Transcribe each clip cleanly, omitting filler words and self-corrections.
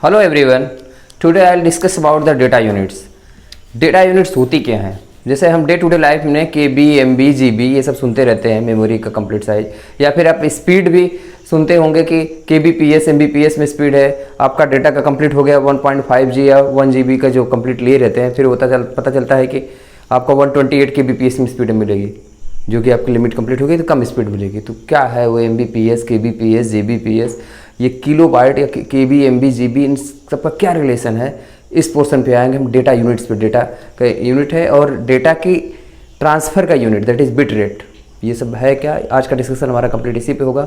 Hello everyone, today I will discuss about the data units. Data units होती क्या हैं? जैसे हम डे टू डे लाइफ में KB, MB, GB ये सब सुनते रहते हैं, मेमोरी का कंप्लीट साइज, या फिर आप स्पीड भी सुनते होंगे कि KBPS MBPS में स्पीड है, आपका डेटा का कंप्लीट हो गया 1.5G या 1GB का जो कंप्लीट लिए रहते हैं, फिर पता चलता है कि आपका 128 KBPS में स्पीड मिलेगी, जो कि आपकी लिमिट कंप्लीट हो गई तो कम स्पीड मिलेगी। तो क्या है वो MBPS, KBPS, JBPS, ये किलो बाइट या KB, MB, GB, इन सबका क्या रिलेशन है, इस पोर्शन पे आएंगे हम। डेटा यूनिट्स पे, डेटा का यूनिट है और डेटा की ट्रांसफ़र का unit, that is bit rate, ये सब है क्या। आज का डिस्कशन हमारा कंप्लीट इसी पे होगा।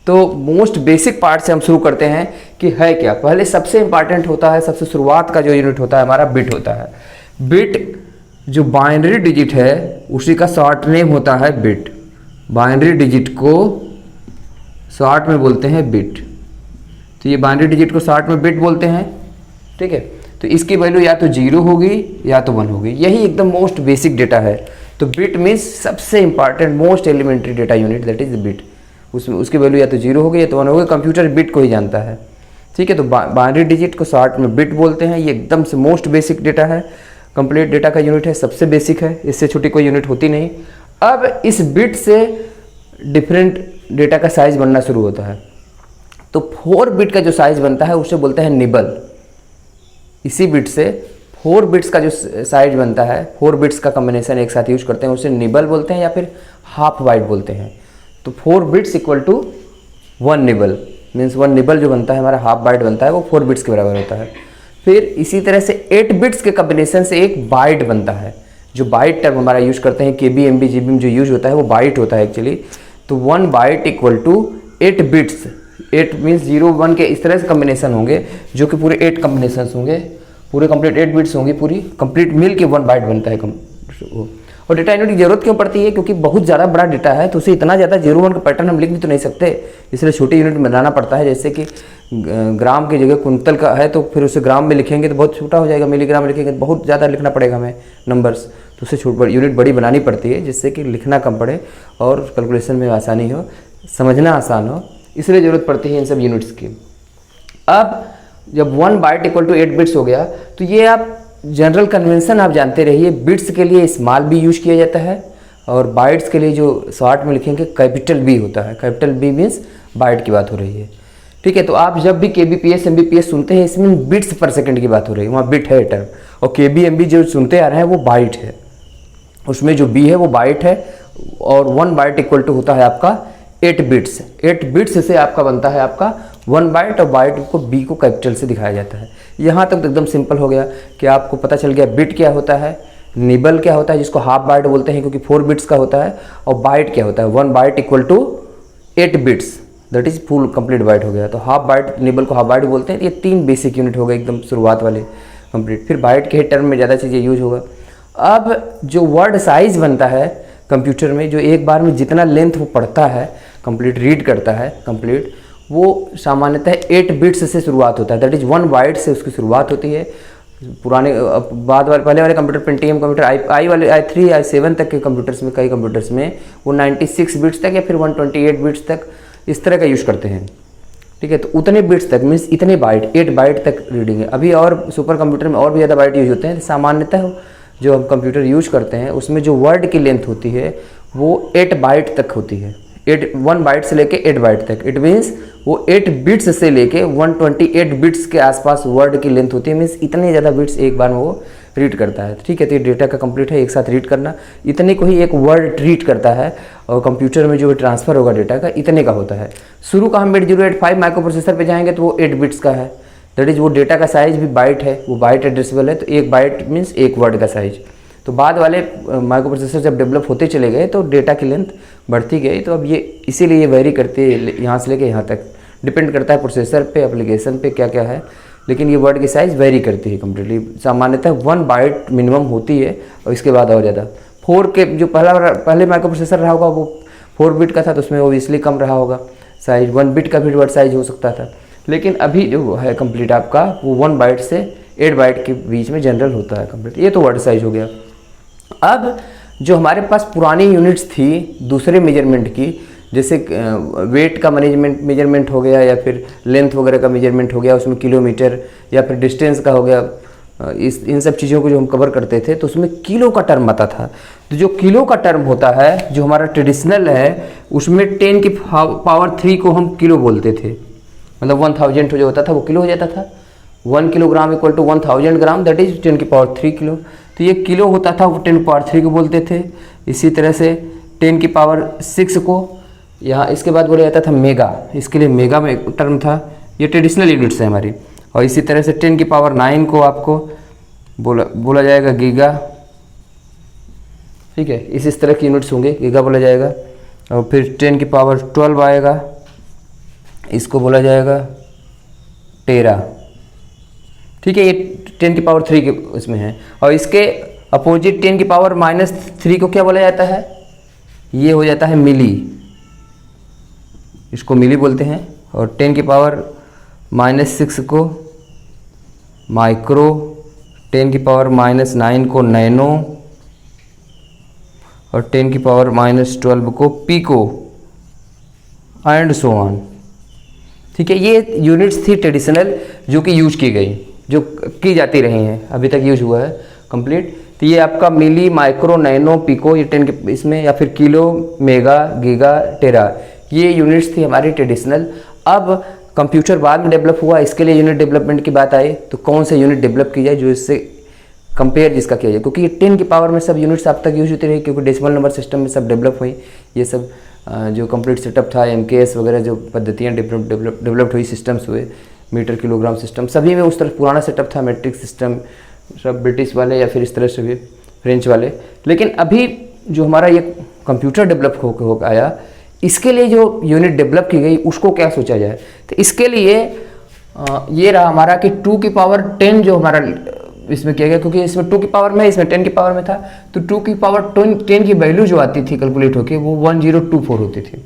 तो मोस्ट बेसिक पार्ट से हम शुरू करते हैं कि है क्या। पहले सबसे इंपॉर्टेंट होता है, सबसे शुरुआत का जो यूनिट होता है हमारा बिट होता है। बिट जो बाइनरी डिजिट है उसी का शॉर्ट नेम होता है बिट। बाइनरी डिजिट को शॉर्ट में बोलते हैं बिट। तो ये बाइनरी डिजिट को शॉर्ट में बिट बोलते हैं, ठीक है। तो इसकी वैल्यू या तो 0 होगी या तो 1 होगी, यही एकदम मोस्ट बेसिक डेटा है। तो बिट मीन्स सबसे important most elementary data unit, that is bit. उसमें उसकी वैल्यू या तो 0 होगी या तो 1 होगी। कंप्यूटर बिट को ही जानता है, ठीक है। तो बाइनरी डिजिट को शॉर्ट में बिट बोलते हैं। ये एकदम से मोस्ट बेसिक डेटा है, कंप्लीट डेटा का यूनिट है, सबसे बेसिक है, इससे छोटी कोई यूनिट होती नहीं। अब इस बिट से डिफरेंट डेटा का साइज बनना शुरू होता है। तो 4 बिट का जो साइज बनता है उसे बोलते हैं निबल। इसी बिट से 4 बिट्स का जो साइज बनता है, 4 बिट्स का कॉम्बिनेशन एक साथ यूज करते हैं, उसे निबल बोलते हैं या फिर हाफ बाइट बोलते हैं। तो 4 bits equal to 1 nibble, means 1 nibble जो बनता है हमारा हाफ बाइट बनता है, वो 4 बिट्स के बराबर होता है। फिर इसी तरह से 8 बिट्स के कॉम्बिनेशन से एक बाइट बनता है। जो बाइट टर्म हमारा यूज करते हैं KB, MB, GB में जो यूज होता है वो बाइट होता है एक्चुअली। तो 1 byte equal to 8 bits. 8 means 0 1 के इस तरह से कॉम्बिनेशन होंगे, जो कि पूरे 8 कॉम्बिनेशन होंगे, पूरे कंप्लीट 8 बिट्स होंगी, पूरी कंप्लीट मिल के 1 बाइट बनता है। और डेटा यूनिट की जरूरत क्यों पड़ती है? क्योंकि बहुत ज़्यादा बड़ा डेटा है, तो उसे इतना ज़्यादा 0 1 का पैटर्न हम लिख भी तो नहीं सकते, इसलिए छोटी यूनिट में बनाना पड़ता है। जैसे कि ग्राम की जगह कुंतल का है, तो फिर उसे ग्राम में लिखेंगे तो बहुत छोटा हो जाएगा, मिलीग्राम में लिखेंगे तो बहुत ज़्यादा लिखना पड़ेगा हमें नंबर्स, तो उसे यूनिट बड़ी बनानी पड़ती है, जिससे कि लिखना कम पड़े और कैलकुलेशन में आसानी हो, समझना आसान हो, इसलिए ज़रूरत पड़ती है इन सब यूनिट्स की। अब जब 1 बाइट इक्वल टू 8 बिट्स हो गया, तो ये आप जनरल कन्वेंशन आप जानते रहिए, बिट्स के लिए स्मॉल बी यूज किया जाता है और बाइट्स के लिए जो शॉर्ट में लिखेंगे कैपिटल बी होता है। कैपिटल बी मीन्स बाइट की बात हो रही है, ठीक है। तो आप जब भी KBPS MBPS सुनते हैं, इसमें बिट्स पर सेकंड की बात हो रही है, वहाँ बिट है टर्म। और KB MB जो सुनते आ रहे हैं वो बाइट है, उसमें जो बी है वो बाइट है। और 1 बाइट इक्वल टू होता है आपका 8 बिट्स। 8 बिट्स से आपका बनता है आपका 1 बाइट, और बाइट को बी को कैपिटल से दिखाया जाता है। यहाँ तक तो एकदम सिंपल हो गया कि आपको पता चल गया बिट क्या होता है, निबल क्या होता है जिसको हाफ बाइट बोलते हैं क्योंकि 4 बिट्स का होता है, और बाइट क्या होता है 1 byte equal to 8 bits, that is full complete byte हो गया। तो हाफ बाइट, निबल को हाफ बाइट बोलते हैं। ये 3 बेसिक यूनिट हो गए एकदम शुरुआत वाले कंप्लीट। फिर बाइट के टर्म में ज़्यादा चीज़ें यूज होगा। अब जो वर्ड साइज बनता है कंप्यूटर में, जो एक बार में जितना लेंथ वो पढ़ता है, कंप्लीट रीड करता है कंप्लीट, वो सामान्यतः 8 बिट्स से शुरुआत होता है, दैट इज 1 बाइट से उसकी शुरुआत होती है। पुराने बाद वाले पहले वाले computer, Pentium computer, i3 i7 तक के कंप्यूटर्स में, कई कंप्यूटर्स में वो 96 बिट्स तक या फिर 128 बिट्स तक इस तरह का यूज करते हैं, ठीक है। तो उतने बिट्स तक मीन्स इतने बाइट, 8 बाइट तक रीडिंग है। अभी और सुपर कंप्यूटर में और भी ज़्यादा बाइट यूज होते हैं। सामान्यतः जो हम कंप्यूटर यूज करते हैं उसमें जो वर्ड की लेंथ होती है वो 8 बाइट तक होती है। 1 बाइट से लेके 8 बाइट तक, इट मीन्स वो 8 बिट्स से लेके 128 बिट्स के आसपास वर्ड की लेंथ होती है। मीन्स इतने ज़्यादा बिट्स एक बार में वो रीड करता है, ठीक है। तो ये डेटा का कंप्लीट है, एक साथ रीड करना, इतने को ही एक वर्ड रीड करता है। और कंप्यूटर में जो ट्रांसफ़र होगा डेटा का, इतने का होता है। शुरू का हम 8085 माइक्रो प्रोसेसर पे जाएंगे तो वो 8 बिट्स का है, दैट इज वो डेटा का साइज भी बाइट है, वो बाइट एड्रेसेबल है। तो 1 बाइट मीन्स 1 वर्ड का साइज। तो बाद वाले माइक्रो प्रोसेसर जब डेवलप होते चले गए तो डेटा की लेंथ बढ़ती गई। तो अब ये इसीलिए ये वेरी करती है, यहाँ से लेके यहाँ तक डिपेंड करता है प्रोसेसर पे, एप्लीकेशन पे, क्या क्या है। लेकिन ये वर्ड की साइज़ वेरी करती है कम्प्लीटली। सामान्यतः 1 बाइट मिनिमम होती है और इसके बाद और ज़्यादा। 4 के जो पहले माइक्रो प्रोसेसर रहा होगा वो 4 बिट का था, तो उसमें ओबियसली कम रहा होगा साइज, 1 बिट का भी वर्ड साइज हो सकता था। लेकिन अभी जो है कंप्लीट आपका वो 1 बाइट से 8 बाइट के बीच में जनरल होता है कंप्लीट। ये तो वर्ड साइज हो गया। अब जो हमारे पास पुरानी यूनिट्स थी दूसरे मेजरमेंट की, जैसे वेट का मेजरमेंट हो गया, या फिर लेंथ वगैरह का मेजरमेंट हो गया, उसमें किलोमीटर, या फिर डिस्टेंस का हो गया, इन सब चीज़ों को जो हम कवर करते थे तो उसमें किलो का टर्म आता था। तो जो किलो का टर्म होता है, जो हमारा ट्रेडिशनल है, उसमें 10 की पावर 3 को हम किलो बोलते थे। मतलब 1000 जो होता था वो किलो हो जाता था। 1 kilogram equal to 1000 gram, that is 10 की पावर 3 किलो। तो ये किलो होता था, वो 10 की पावर 3 को बोलते थे। इसी तरह से 10 की पावर 6 को यहाँ इसके बाद बोला जाता था मेगा, इसके लिए मेगा में एक टर्म था। ये ट्रेडिशनल यूनिट्स है हमारी। और इसी तरह से 10 की पावर 9 को आपको बोला जाएगा गीगा, ठीक है। इस तरह की यूनिट्स होंगे, गीगा बोला जाएगा। और फिर 10 की पावर 12 आएगा, इसको बोला जाएगा टेरा, ठीक है। ये 10 की पावर 3 के उसमें है। और इसके अपोजिट 10 की पावर -3 को क्या बोला जाता है? ये हो जाता है मिली, इसको मिली बोलते हैं। और 10 की पावर -6 को माइक्रो, 10 की पावर -9 को नैनो, और 10 की पावर -12 को पिको, एंड सो ऑन, ठीक है। ये यूनिट्स थी ट्रेडिशनल, जो कि यूज की गई, जो की जाती रही हैं, अभी तक यूज हुआ है कंप्लीट। तो ये आपका मिली, माइक्रो, नैनो, पिको, ये 10 के इसमें, या फिर किलो, मेगा, गीगा, टेरा, ये यूनिट्स थी हमारी ट्रेडिशनल। अब कंप्यूटर बाद में डेवलप हुआ, इसके लिए यूनिट डेवलपमेंट की बात आई तो कौन से यूनिट डेवलप की जाए जो इससे कंपेयर जिसका किया जाए, क्योंकि ये 10 की पावर में सब यूनिट्स अब तक यूज होती रही, क्योंकि डेसिमल नंबर सिस्टम में सब डेवलप हुई। ये सब जो कंप्लीट सेटअप था, MKS वगैरह जो पद्धतियाँ डेवलप्ड हुई, सिस्टम्स हुए, मीटर किलोग्राम सिस्टम, सभी में उस तरह पुराना सेटअप था, मैट्रिक सिस्टम, सब ब्रिटिश वाले या फिर इस तरह से भी फ्रेंच वाले। लेकिन अभी जो हमारा ये कंप्यूटर डेवलप हो आया, इसके लिए जो यूनिट डेवलप की गई उसको क्या सोचा जाए। तो इसके लिए ये रहा हमारा कि 2 की पावर 10 जो हमारा इसमें किया गया, क्योंकि इसमें 2 की पावर में, इसमें 10 की पावर में था, तो 2 की पावर 10 की वैल्यू जो आती थी कैलकुलेट होके वो 1024 होती थी।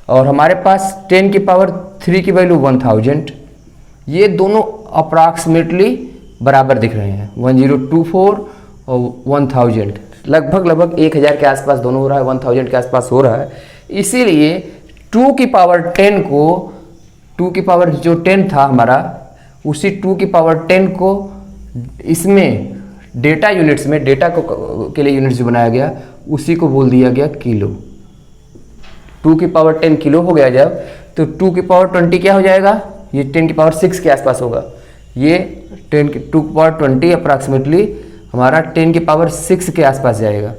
और हमारे पास 10 की पावर 3 की वैल्यू 1000। ये दोनों अप्रॉक्सीमेटली बराबर दिख रहे हैं, 1024 और 1000, लगभग 1000 के आसपास दोनों हो रहा है, 1000 के आसपास हो रहा है। इसीलिए 2 की पावर 10 को, 2 की पावर जो 10 था हमारा, उसी 2 की पावर 10 को इसमें डेटा यूनिट्स में, डेटा को के लिए यूनिट्स जो बनाया गया उसी को बोल दिया गया किलो। 2 की पावर 10 किलो हो गया जब, तो 2 की पावर 20 क्या हो जाएगा? ये 10 की पावर 6 के आसपास होगा। ये 2 की पावर 20 अप्रॉक्सीमेटली हमारा 10 की पावर 6 के आसपास जाएगा।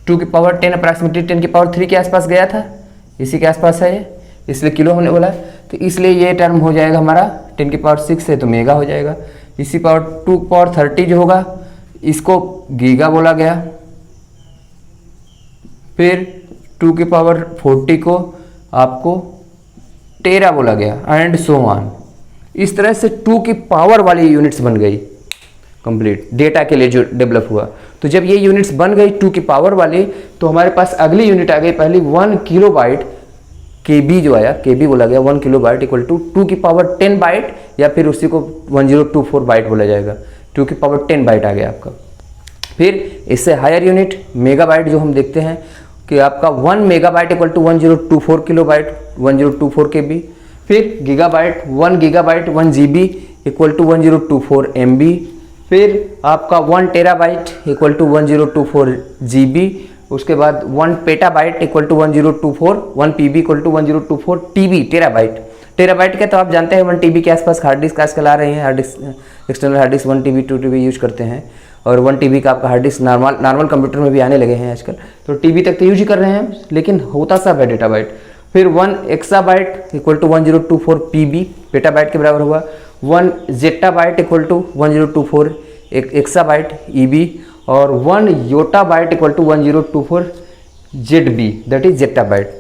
2 की पावर 10 अप्रॉक्सीमेटली 10 की पावर 3 के आसपास गया था, इसी के आसपास है ये, इसलिए किलो होने वाला है। तो इसलिए ये टर्म हो जाएगा हमारा 10 की पावर 6 है तो मेगा हो जाएगा। इसी पावर 2 की पावर 30 जो होगा इसको गीगा बोला गया। फिर 2 की पावर 40 को आपको टेरा बोला गया, एंड सो ऑन। इस तरह से 2 की पावर वाली यूनिट्स बन गई कंप्लीट, डेटा के लिए जो डेवलप हुआ। तो जब ये यूनिट्स बन गई 2 की पावर वाली, तो हमारे पास अगली यूनिट आ गई पहली 1 किलो बाइट, KB जो आया, KB बोला गया 1 किलो बाइट इक्वल टू 2 की पावर 10 बाइट, या फिर उसी को 1024 बाइट बोला जाएगा। 2 की पावर 10 बाइट आ गया आपका। फिर इससे हायर यूनिट मेगाबाइट जो हम देखते हैं कि आपका 1 megabyte equal to 1024 kilobyte, 1024 KB। फिर gigabyte 1 gigabyte 1 GB equal to 1024 MB। फिर आपका 1 टेराबाइट इक्वल टू 1024 GB। उसके बाद 1 petabyte equal to 1024, 1 PB equal to 1024 TB terabyte. Terabyte का तो आप जानते हैं 1 TB के आसपास हार्ड डिस्क आजकल आ रही हैं, hard disk external hard disk 1 TB 2 TB use करते हैं, और 1 TB का आपका हार्ड डिस्क नॉर्मल कंप्यूटर में भी आने लगे हैं आजकल, तो TB तक तो यूज ही कर रहे हैं, लेकिन होता सब है डेटाबाइट। फिर 1 exabyte equal to 1024 PB petabyte के बराबर हुआ। 1 zettabyte equal to 1024 exabyte EB, और 1 yottabyte equal to 1024 ZB, that is zettabyte.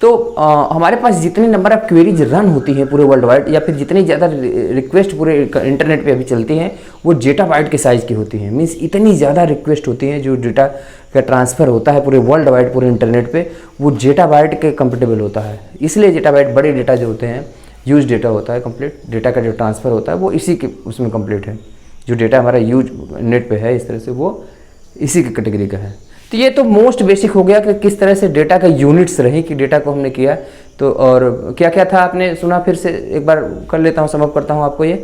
तो हमारे पास जितने नंबर ऑफ क्वेरीज रन होती हैं पूरे वर्ल्ड वाइड, या फिर जितनी ज़्यादा रिक्वेस्ट पूरे इंटरनेट पे अभी चलती हैं, वो जेटाबाइट के साइज़ की होती हैं। मीन्स इतनी ज़्यादा रिक्वेस्ट होती हैं, जो डेटा का ट्रांसफ़र होता है पूरे वर्ल्ड वाइड पूरे इंटरनेट पे, वो जेटाबाइट के कंपेटेबल होता है। इसलिए जेटाबाइट बड़े डेटा जो होते हैं, यूज डेटा होता है, कंप्लीट डेटा का जो ट्रांसफ़र होता है वो इसी के उसमें कंप्लीट है। जो डेटा हमारा यूज नेट पे है इस तरह से, वो इसी की कैटेगरी का है। तो तो ये तो मोस्ट बेसिक हो गया कि किस तरह से डेटा का यूनिट्स रही कि डेटा को हमने किया। तो और क्या क्या था आपने सुना, फिर से एक बार कर लेता हूँ, समअप करता हूँ आपको ये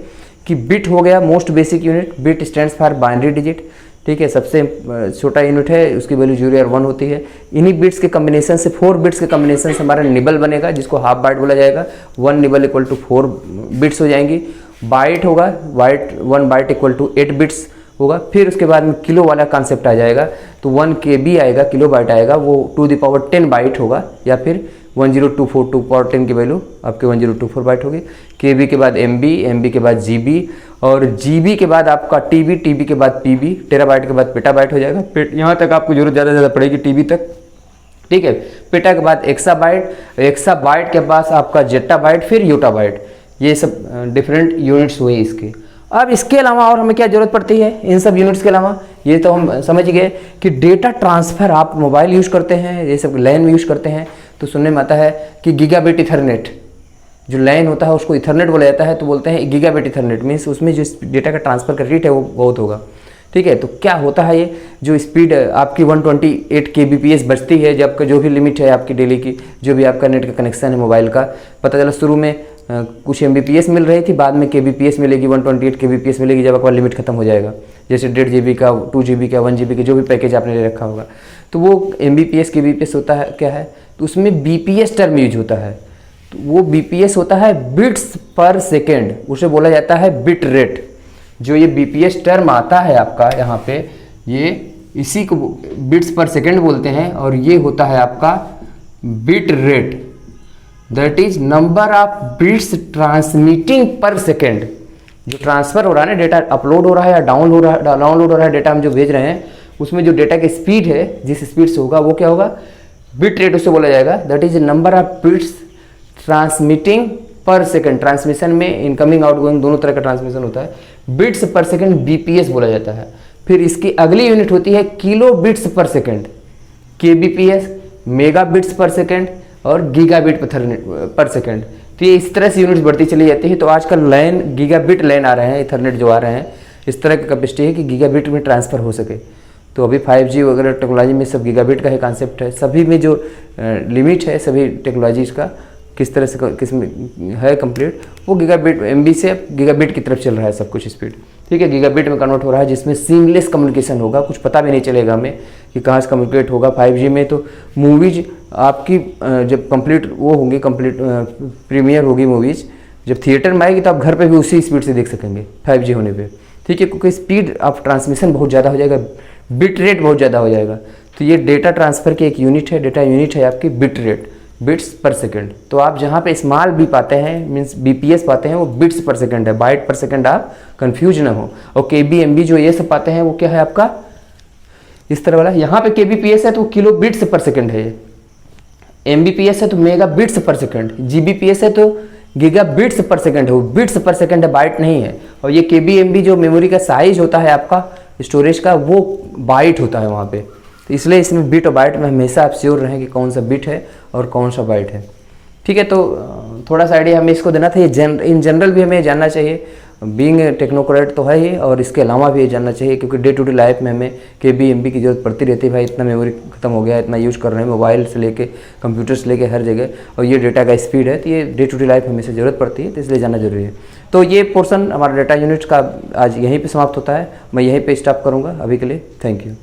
कि बिट हो गया most basic unit. Bit stands for binary digit, ठीक है, सबसे छोटा यूनिट है, उसकी वैल्यू 0 और 1 होती है। इन्हीं बिट्स के कम्बिनेशन से 4 बिट्स के कम्बिनेशन से हमारा निबल बनेगा जिसको हाफ बाइट बोला जाएगा। 1 निबल इक्वल टू 4 बिट्स हो जाएंगी। बाइट होगा, 1 बाइट इक्वल टू 8 बिट्स होगा। फिर उसके बाद में किलो वाला कॉन्सेप्ट आ जाएगा, तो 1 KB आएगा, किलो बाइट आएगा, वो 2 ⁻10 बाइट होगा, या फिर 10242 की वैल्यू आपके 1024 बाइट होगी। KB के बाद MB के बाद GB, और GB के बाद आपका TB के बाद PB, टेराबाइट के बाद पेटाबाइट हो जाएगा। यहाँ तक आपको जरूरत ज़्यादा पड़ेगी TB तक, ठीक है। पेटा के बाद एक्साबाइट के पास आपका जेटाबाइट, फिर योटाबाइट। ये सब डिफरेंट यूनिट्स हुए इसके। अब इसके अलावा और हमें क्या जरूरत पड़ती है इन सब यूनिट्स के अलावा, ये तो हम समझ गए कि डेटा ट्रांसफ़र आप मोबाइल यूज़ करते हैं, ये सब लैन में यूज़ करते हैं, तो सुनने में आता है कि गीगाबिट इथरनेट, जो लैन होता है उसको इथरनेट बोला जाता है, तो बोलते हैं गीगाबिट इथरनेट, मीन्स उसमें जो डेटा का ट्रांसफ़र का रेट है वो बहुत होगा, ठीक है। तो क्या होता है ये जो स्पीड आपकी 128 kbps बचती है, जब जो भी लिमिट है आपकी डेली की, जो भी आपका नेट का कनेक्शन है मोबाइल का, पता चला शुरू में कुछ Mbps मिल रही थी, बाद में kbps मिलेगी, 128 kbps मिलेगी जब आपका लिमिट खत्म हो जाएगा, जैसे 1.5 GB का, 2 GB का, 1 GB का जो भी पैकेज आपने ले रखा होगा, तो वो Mbps kbps होता है क्या है, तो उसमें bps टर्म यूज होता है। तो वो bps होता है बिट्स पर सेकेंड, उसे बोला जाता है बिट रेट। जो ये bps टर्म आता है आपका यहाँ पे, ये इसी को बिट्स पर सेकेंड बोलते हैं, और ये होता है आपका bit rate, that is number of bits transmitting पर सेकेंड। जो ट्रांसफर हो रहा है ना, डेटा अपलोड हो रहा है या डाउनलोड हो रहा है डेटा हम जो भेज रहे हैं, उसमें जो डेटा की स्पीड है, जिस स्पीड से होगा वो क्या होगा, बिट रेट उससे बोला जाएगा। That is number of bits transmitting पर सेकेंड। ट्रांसमिशन में इनकमिंग आउटगोइंग दोनों तरह का ट्रांसमिशन होता है। बिट्स पर सेकेंड bps बोला जाता है। फिर इसकी अगली यूनिट होती है किलो बिट्स पर सेकेंड, kbps, मेगा बिट्स पर सेकेंड और गीगाबिट पर सेकेंड। तो ये इस तरह से यूनिट्स बढ़ती चली जाती है। तो आजकल लैन गीगाबिट लैन आ रहे हैं, इथरनेट जो आ रहे हैं, इस तरह की कैपेसिटी है कि गीगाबिट में ट्रांसफ़र हो सके। तो अभी 5G वगैरह टेक्नोलॉजी में सब गीगाबिट का ही कॉन्सेप्ट है। सभी में जो लिमिट है सभी टेक्नोलॉजीज़ का किस तरह से किस में है कंप्लीट, वो गीगाबिट MB से गीगाबिट की तरफ चल रहा है सब कुछ स्पीड, ठीक है। गीगाबिट में कन्वर्ट हो रहा है, जिसमें सीमलेस कम्युनिकेशन होगा, कुछ पता भी नहीं चलेगा हमें कि कहाँ से कम्युनिकेट होगा। 5G में तो मूवीज आपकी जब कंप्लीट वो होंगी, कंप्लीट प्रीमियर होगी मूवीज़, जब थिएटर में आएगी तो आप घर पे भी उसी स्पीड से देख सकेंगे 5G होने पे, ठीक है, क्योंकि स्पीड ऑफ ट्रांसमिशन बहुत ज़्यादा हो जाएगा, बिट रेट बहुत ज़्यादा हो जाएगा। तो ये डेटा ट्रांसफ़र की एक यूनिट है, डेटा यूनिट है आपकी बिट रेट, बिट्स पर सेकंड। तो आप जहाँ पे स्मॉल बी पाते हैं, मीन्स bps पाते हैं, वो बिट्स पर सेकंड है, बाइट पर सेकंड, आप कंफ्यूज ना हो। और kb mb जो ये सब पाते हैं वो क्या है आपका इस तरह वाला। यहाँ पे kbps है तो किलो बिट्स पर सेकंड है, ये mbps है तो मेगा बिट्स पर सेकंड, gbps है तो गीगा बिट्स पर सेकंड है, वो बिट्स पर सेकंड है, बाइट नहीं है। और ये kb mb जो मेमोरी का साइज होता है आपका स्टोरेज का, वो बाइट होता है वहाँ पे। तो इसलिए इसमें बिट और बाइट में हमेशा आप श्योर रहें कि कौन सा बिट है और कौन सा बाइट है, ठीक है। तो थोड़ा सा आइडिया हमें इसको देना था। ये इन जनरल भी हमें जानना चाहिए, बीइंग टेक्नोक्रेट तो है ही, और इसके अलावा भी ये जानना चाहिए, क्योंकि डे टू डे लाइफ में हमें kb mb की जरूरत पड़ती रहती है। भाई इतना मेमोरी खत्म हो गया, इतना यूज़ कर रहे हैं मोबाइल से लेके कंप्यूटर से लेके हर जगह, और ये डेटा का स्पीड है, तो ये डे टू डे लाइफ में हमेशा ज़रूरत पड़ती है, तो इसलिए जानना जरूरी है। तो ये पोर्सन हमारा डेटा यूनिट्स का आज यहीं पर समाप्त होता है। मैं यहीं पर स्टॉप करूँगा अभी के लिए। Thank you.